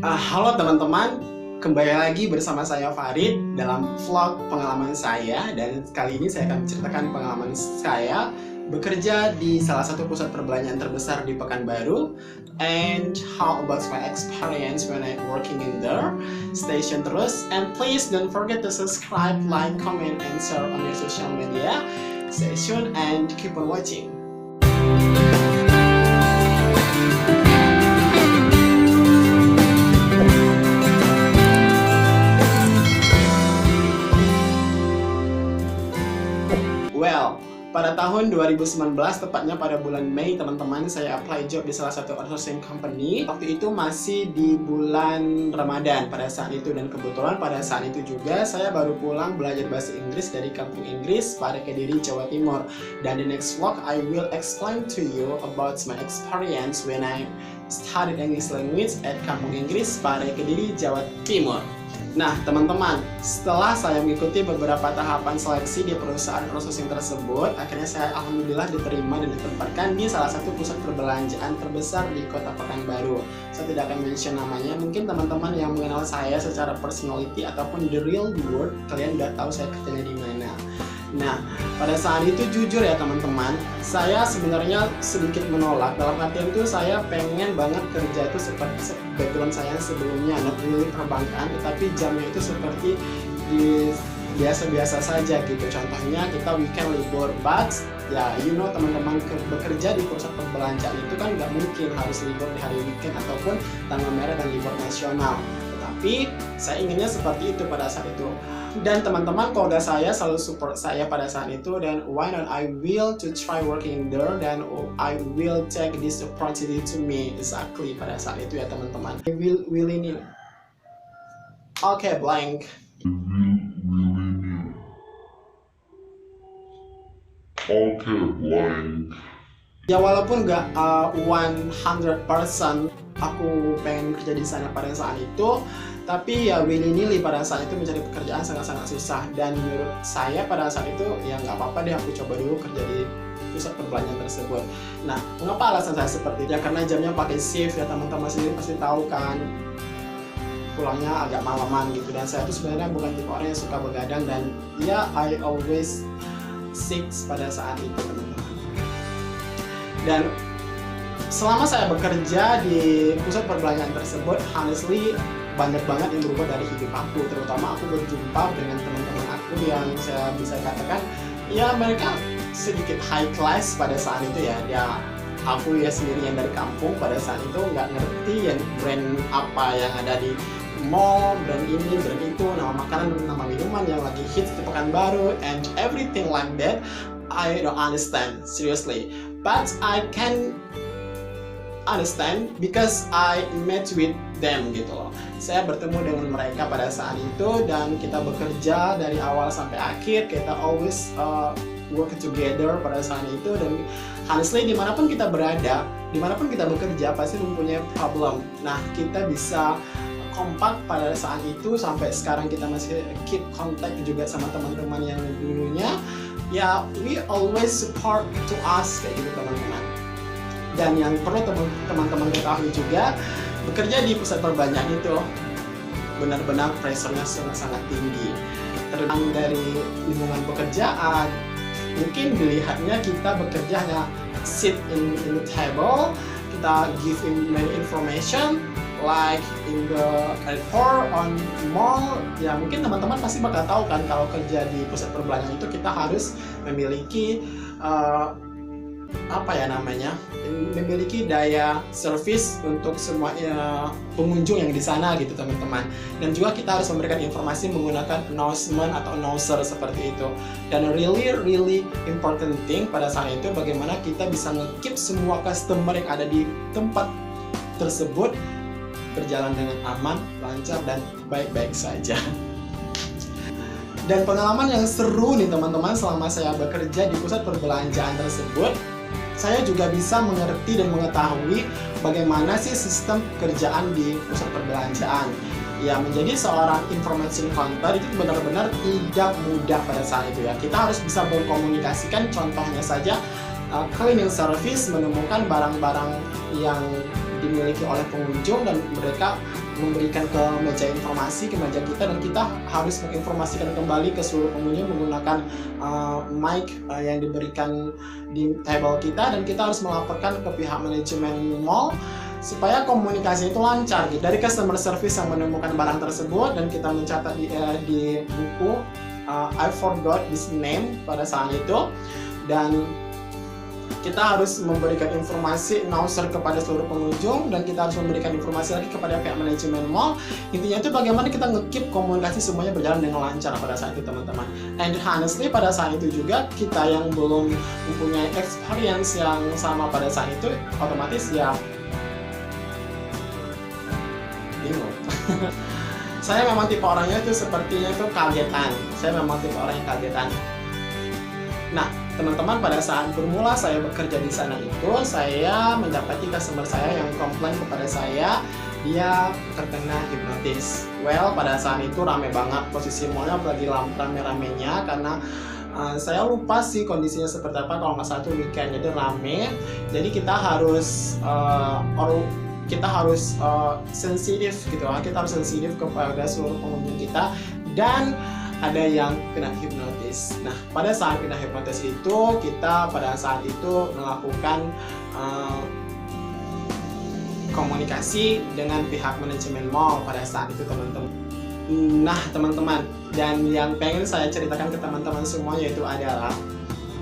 Halo teman-teman, kembali lagi bersama saya Farid dalam vlog pengalaman saya. Dan kali ini saya akan menceritakan pengalaman saya bekerja di salah satu pusat perbelanjaan terbesar di Pekanbaru. And how about my experience when I working in there. Stay tune terus, and please don't forget to subscribe, like, comment, and share on your social media. Stay tuned and keep on watching. Well, pada tahun 2019, tepatnya pada bulan Mei, teman-teman, saya apply job di salah satu outsourcing company. Waktu itu masih di bulan Ramadan pada saat itu, dan kebetulan pada saat itu juga saya baru pulang belajar bahasa Inggris dari kampung Inggris pada Kediri, Jawa Timur. Dan di next vlog, I will explain to you about my experience when I studied English language at kampung Inggris pada Kediri, Jawa Timur. Nah, teman-teman, setelah saya mengikuti beberapa tahapan seleksi di perusahaan outsourcing tersebut, akhirnya saya alhamdulillah diterima dan ditempatkan di salah satu pusat perbelanjaan terbesar di kota Pekanbaru. Saya tidak akan mention namanya, mungkin teman-teman yang mengenal saya secara personality ataupun the real world, kalian udah tahu saya kerjanya di mana. Nah, pada saat itu jujur ya teman-teman, saya sebenarnya sedikit menolak. Dalam artian itu saya pengen banget kerja itu seperti background saya sebelumnya, not really perbankan, tetapi jamnya itu seperti di biasa-biasa saja gitu. Contohnya kita weekend libur, but ya you know teman-teman, bekerja di pusat perbelanjaan itu kan nggak mungkin harus libur di hari weekend ataupun tanggal merah dan libur nasional. Tetapi saya inginnya seperti itu pada saat itu. Dan teman-teman, keluarga saya selalu support saya pada saat itu, dan why not I will to try working there, dan I will take this opportunity to me exactly pada saat itu ya teman-teman. I will willingly. Okay, blank. Okay, blank. Ya walaupun nggak 100% aku pengen kerja di sana pada saat itu, tapi ya willy-nilly pada saat itu mencari pekerjaan sangat-sangat susah. Dan menurut saya pada saat itu ya nggak apa-apa deh, aku coba dulu kerja di pusat perbelanjaan tersebut. Nah, mengapa alasan saya seperti itu? Ya karena jamnya pakai shift ya, teman-teman sendiri pasti tahu kan, pulangnya agak malaman gitu. Dan saya tuh sebenarnya bukan tipe orang yang suka begadang, dan ya I always sick pada saat itu teman-teman. Dan selama saya bekerja di pusat perbelanjaan tersebut, honestly banyak banget yang berubah dari hidup aku. Terutama aku berjumpa dengan teman-teman aku yang saya bisa katakan ya mereka sedikit high class pada saat itu ya. Aku ya sendiri yang dari kampung pada saat itu nggak ngerti yang brand apa yang ada di mall, brand ini, brand itu, nama makanan, nama minuman yang lagi hits di Pekanbaru, and everything like that. I don't understand, seriously. But I can understand because I met with them gitu loh. Saya bertemu dengan mereka pada saat itu, dan kita bekerja dari awal sampai akhir. Kita always work together pada saat itu. Dan honestly dimanapun kita berada, dimanapun kita bekerja pasti mempunyai problem. Nah, kita bisa kompak pada saat itu, sampai sekarang kita masih keep contact juga sama teman-teman yang dulunya. Ya, we always support to us kayak gitu teman-teman. Dan yang perlu teman-teman ketahui juga, bekerja di pusat perbelanjaan itu benar-benar pressure-nya sangat-sangat tinggi. Terutama dari lingkungan pekerjaan, mungkin dilihatnya kita bekerja hanya sit in the table, kita give many information like in the airport, on mall. Ya mungkin teman-teman pasti bakal tahu kan, kalau kerja di pusat perbelanjaan itu kita harus memiliki memiliki daya service untuk semua pengunjung yang di sana gitu teman-teman. Dan juga kita harus memberikan informasi menggunakan announcement atau announcer seperti itu. Dan really important thing pada saat itu, bagaimana kita bisa nge-keep semua customer yang ada di tempat tersebut berjalan dengan aman, lancar, dan baik-baik saja. Dan pengalaman yang seru nih teman-teman, selama saya bekerja di pusat perbelanjaan tersebut, saya juga bisa mengerti dan mengetahui bagaimana sih sistem pekerjaan di pusat perbelanjaan. Ya, menjadi seorang information counter itu benar-benar tidak mudah pada saat itu ya. Kita harus bisa berkomunikasikan, contohnya saja cleaning service, menemukan barang-barang yang dimiliki oleh pengunjung dan mereka memberikan ke meja informasi, ke meja kita, dan kita harus menginformasikan kembali ke seluruh pengunjung menggunakan mic yang diberikan di table kita, dan kita harus melaporkan ke pihak manajemen mall supaya komunikasi itu lancar gitu. Dari customer service yang menemukan barang tersebut dan kita mencatat di buku I forgot this name pada saat itu, dan kita harus memberikan informasi announcer kepada seluruh pengunjung, dan kita harus memberikan informasi lagi kepada pihak manajemen mall. Intinya itu bagaimana kita nge-keep komunikasi semuanya berjalan dengan lancar pada saat itu teman-teman. And honestly pada saat itu juga kita yang belum mempunyai experience yang sama pada saat itu otomatis ya bingung. Saya memang tipe orangnya itu sepertinya itu kagetan. Saya memang tipe orang yang kagetan. Nah, teman-teman, pada saat bermula saya bekerja di sana itu, saya mendapati customer saya yang komplain kepada saya, dia terkena hipnotis. Well, pada saat itu rame banget, posisi mallnya lagi rame-ramenya karena saya lupa sih kondisinya seperti apa, kalau nggak salah itu weekend, jadi rame. Jadi kita harus sensitif gitu, kita harus sensitif kepada seluruh pengunjung kita, dan ada yang kena hipnotis. Nah, pada saat kena hipnotis itu kita pada saat itu melakukan komunikasi dengan pihak manajemen mall pada saat itu teman-teman. Nah teman-teman, dan yang pengen saya ceritakan ke teman-teman semua yaitu adalah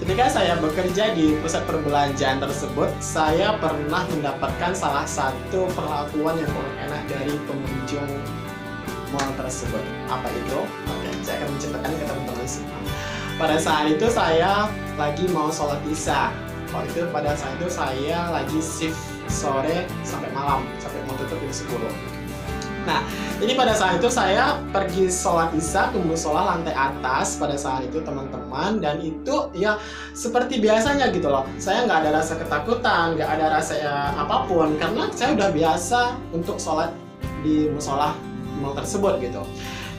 ketika saya bekerja di pusat perbelanjaan tersebut, saya pernah mendapatkan salah satu perlakuan yang kurang enak dari pengunjung mall tersebut. Apa itu? Oke, saya akan menceritakan ke teman-teman semua. Pada saat itu saya lagi mau sholat isya. Pada saat itu saya lagi shift sore sampai malam, sampai mau tutup jam 10. Nah, jadi pada saat itu saya pergi sholat isya ke musola lantai atas pada saat itu teman-teman, dan itu ya seperti biasanya gitu loh. Saya nggak ada rasa ketakutan, nggak ada rasa apapun, karena saya udah biasa untuk sholat di musola mall tersebut gitu.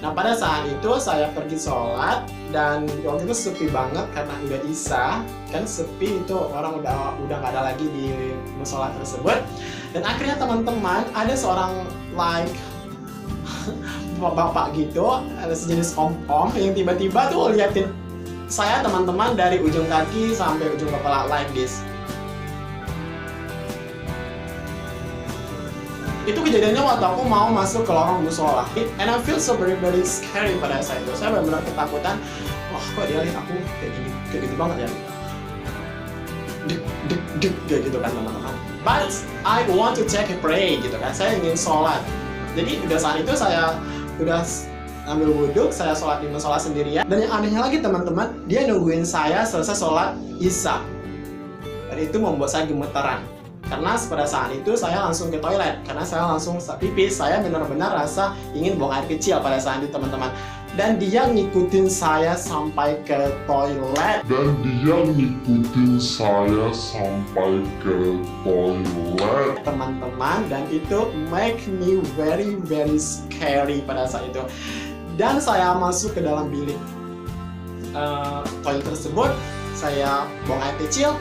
Nah, pada saat itu saya pergi sholat, dan waktu itu sepi banget karena udah isya, kan sepi itu, orang udah nggak ada lagi di musola tersebut. Dan akhirnya teman-teman, ada seorang bapak gitu, ada sejenis om-om yang tiba-tiba tuh liatin saya teman-teman dari ujung kaki sampai ujung kepala, like this. Itu kejadiannya waktu aku mau masuk ke lorong musola, and I feel so very very scary pada saat itu. Saya benar-benar ketakutan. Wah, kok dia lihat aku kayak gitu banget ya, dek kayak gitu kan teman-teman. But I want to take a pray gitu kan. Saya ingin sholat. Jadi udah saat itu saya udah ambil wudhu, saya sholat di musola sendirian. Dan yang anehnya lagi teman-teman, dia nungguin saya selesai sholat isya. Dan itu membuat saya gemeteran. Karena pada saat itu saya langsung ke toilet, karena saya langsung pipis. Saya benar-benar rasa ingin buang air kecil pada saat itu teman-teman. Dan dia ngikutin saya sampai ke toilet. Teman-teman, dan itu make me very very scary pada saat itu. Dan saya masuk ke dalam bilik toilet tersebut, saya buang air kecil.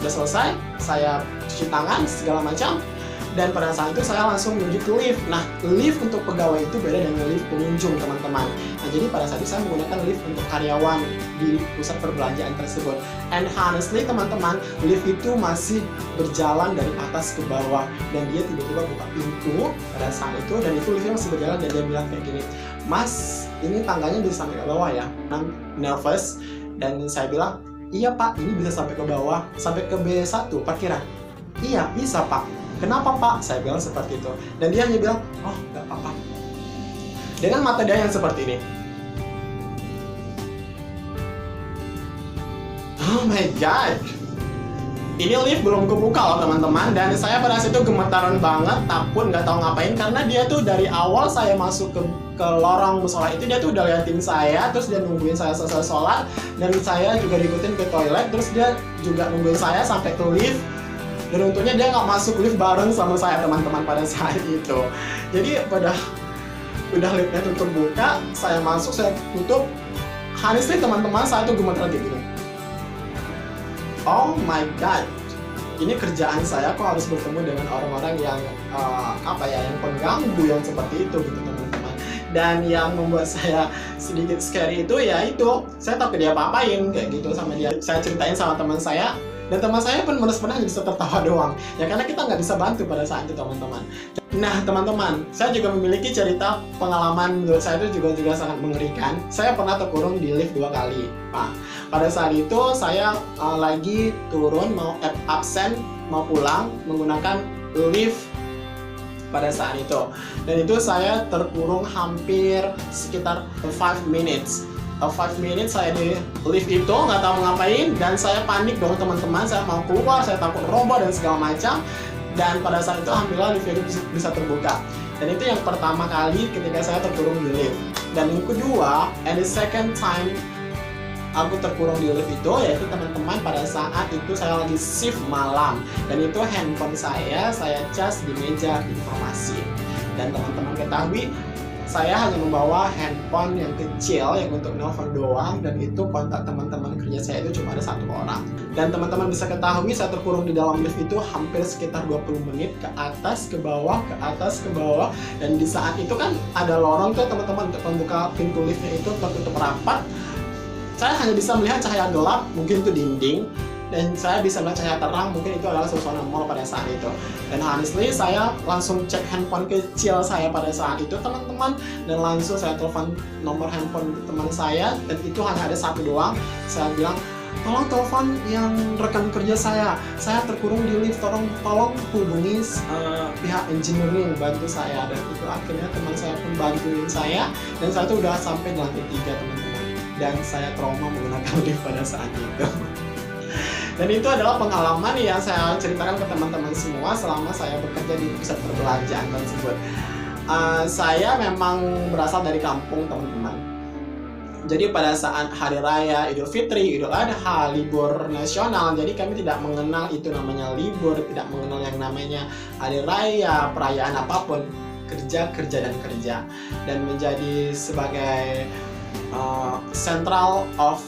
Udah selesai, saya cuci tangan segala macam, dan pada saat itu saya langsung menuju ke lift. Nah, lift untuk pegawai itu beda dengan lift pengunjung teman-teman. Nah, jadi pada saat itu saya menggunakan lift untuk karyawan di pusat perbelanjaan tersebut. And honestly teman-teman, lift itu masih berjalan dari atas ke bawah, dan dia tiba-tiba buka pintu pada saat itu, dan itu liftnya masih berjalan, dan dia bilang kayak gini, "Mas, ini tangganya bisa sampai ke bawah ya?" I'm nervous, dan saya bilang, "Iya Pak, ini bisa sampai ke bawah, sampai ke B1 parkiran." "Iya bisa Pak." "Kenapa Pak?" Saya bilang seperti itu. Dan dia hanya bilang, "Oh nggak apa-apa." Dengan mata dia yang seperti ini. Oh my god. Ini lift belum kebuka loh teman-teman, dan saya pada saat itu gemetaran banget, takut nggak tahu ngapain, karena dia tuh dari awal saya masuk ke lorong musola itu, dia tuh udah liatin saya, terus dia nungguin saya selesai sholat, dan saya juga diikutin ke toilet, terus dia juga nungguin saya sampai ke lift, dan untungnya dia nggak masuk lift bareng sama saya teman-teman pada saat itu. Jadi udah liftnya tutup buka, saya masuk, saya tutup. Honestly teman-teman, saya tuh gemeteran kayak gini. Oh my god. ini kerjaan saya kok harus bertemu dengan orang-orang yang yang pengganggu yang seperti itu gitu teman-teman. Dan yang membuat saya sedikit scary itu ya itu, saya takut dia apa-apain kayak gitu sama dia. Saya ceritain sama teman saya, dan teman saya pun benar-benar hanya bisa tertawa doang. Ya karena kita nggak bisa bantu pada saat itu teman-teman. Nah teman-teman, saya juga memiliki cerita pengalaman menurut saya itu juga sangat mengerikan. Saya pernah terkurung di lift 2 kali. Nah, pada saat itu saya lagi turun mau absen mau pulang menggunakan lift pada saat itu. Dan itu saya terkurung hampir sekitar 5 minutes. 5 minutes saya di lift itu nggak tahu ngapain, dan saya panik dong teman-teman. Saya mau keluar, saya takut roboh dan segala macam. Dan pada saat itu alhamdulillah lift itu bisa terbuka. Dan itu yang pertama kali ketika saya terkurung di lift. Dan yang kedua, and the second time aku terkurung di lift itu yaitu teman-teman pada saat itu saya lagi shift malam, dan itu handphone saya cas di meja informasi. Dan teman-teman ketahui saya hanya membawa handphone yang kecil yang untuk nelfon doang, dan itu kontak teman-teman kerja saya itu cuma ada 1 orang. Dan teman-teman bisa ketahui saya terkurung di dalam lift itu hampir sekitar 20 menit, ke atas ke bawah, ke atas ke bawah. Dan di saat itu kan ada lorong tuh teman-teman untuk membuka pintu liftnya itu tertutup rapat. Saya hanya bisa melihat cahaya gelap, mungkin itu dinding, dan saya bisa melihat cahaya terang, mungkin itu adalah suasana mall pada saat itu. Dan honestly saya langsung cek handphone kecil saya pada saat itu teman-teman, dan langsung saya telepon nomor handphone teman saya, dan itu hanya ada 1 doang. Saya bilang, tolong telepon yang rekan kerja saya terkurung di lift, tolong hubungi pihak engineering bantu saya. Dan itu akhirnya teman saya pun bantuin saya, dan saya tuh udah sampai di lantai 3 teman-teman. Dan saya trauma menggunakan lift pada saat itu. Dan itu adalah pengalaman yang saya ceritakan ke teman-teman semua selama saya bekerja di pusat perbelanjaan tersebut. Saya memang berasal dari kampung teman-teman. Jadi pada saat Hari Raya Idul Fitri, Idul Adha, libur nasional, jadi kami tidak mengenal itu namanya libur, tidak mengenal yang namanya Hari Raya, perayaan apapun. Kerja, kerja, dan kerja. Dan menjadi sebagai central of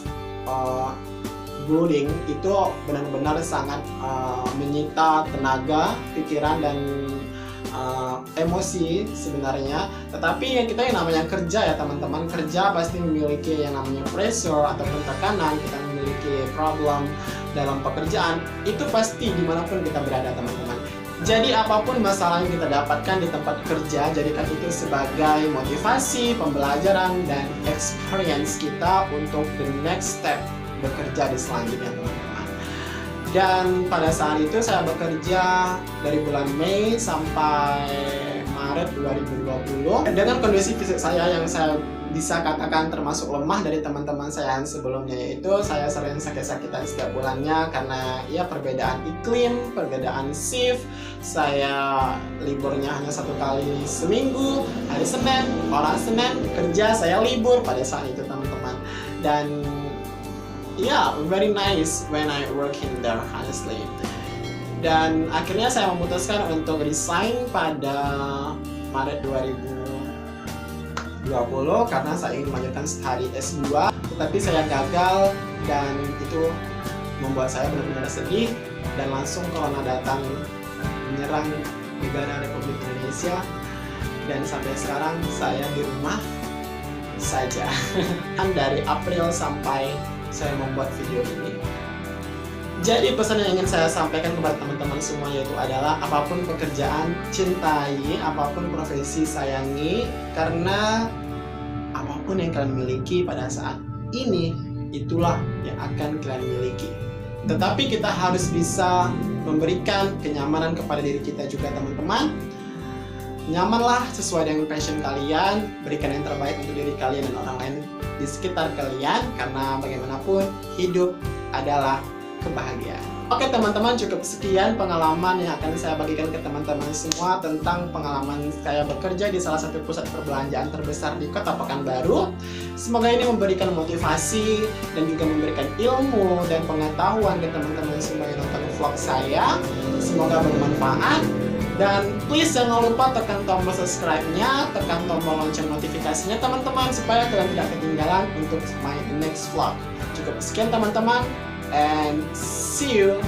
brooding itu benar-benar sangat menyita tenaga, pikiran, dan emosi sebenarnya. Tetapi kita yang namanya kerja ya teman-teman, kerja pasti memiliki yang namanya pressure ataupun tekanan, kita memiliki problem dalam pekerjaan, itu pasti dimanapun kita berada teman-teman. Jadi apapun masalah yang kita dapatkan di tempat kerja, jadikan itu sebagai motivasi, pembelajaran, dan experience kita untuk the next step bekerja di selanjutnya teman-teman. Dan pada saat itu saya bekerja dari bulan Mei sampai Maret 2020 dengan kondisi fisik saya yang saya bisa katakan termasuk lemah dari teman-teman saya yang sebelumnya, yaitu saya sering sakit-sakitan setiap bulannya karena ya perbedaan iklim, perbedaan shift. Saya liburnya hanya 1 kali seminggu, hari Senin, orang Senin kerja, saya libur pada saat itu teman-teman. Dan very nice when I work in there honestly. Dan akhirnya saya memutuskan untuk resign pada Maret 2020 karena saya ingin melanjutkan studi S2, tetapi saya gagal, dan itu membuat saya benar-benar sedih. Dan langsung corona datang menyerang negara Republik Indonesia, dan sampai sekarang saya di rumah saja. Dari April sampai saya membuat video ini. Jadi pesan yang ingin saya sampaikan kepada teman-teman semua yaitu adalah apapun pekerjaan cintai, apapun profesi sayangi, karena apapun yang kalian miliki pada saat ini itulah yang akan kalian miliki. Tetapi kita harus bisa memberikan kenyamanan kepada diri kita juga teman-teman. Nyamanlah sesuai dengan passion kalian, berikan yang terbaik untuk diri kalian dan orang lain di sekitar kalian, karena bagaimanapun hidup adalah kebahagiaan. Oke teman-teman, cukup sekian pengalaman yang akan saya bagikan ke teman-teman semua tentang pengalaman saya bekerja di salah satu pusat perbelanjaan terbesar di Kota Pekanbaru. Semoga ini memberikan motivasi dan juga memberikan ilmu dan pengetahuan ke teman-teman semua yang nonton vlog saya. Semoga bermanfaat. Dan please jangan lupa tekan tombol subscribe-nya, tekan tombol lonceng notifikasinya teman-teman, supaya kalian tidak ketinggalan untuk my next vlog. Cukup sekian teman-teman, and see you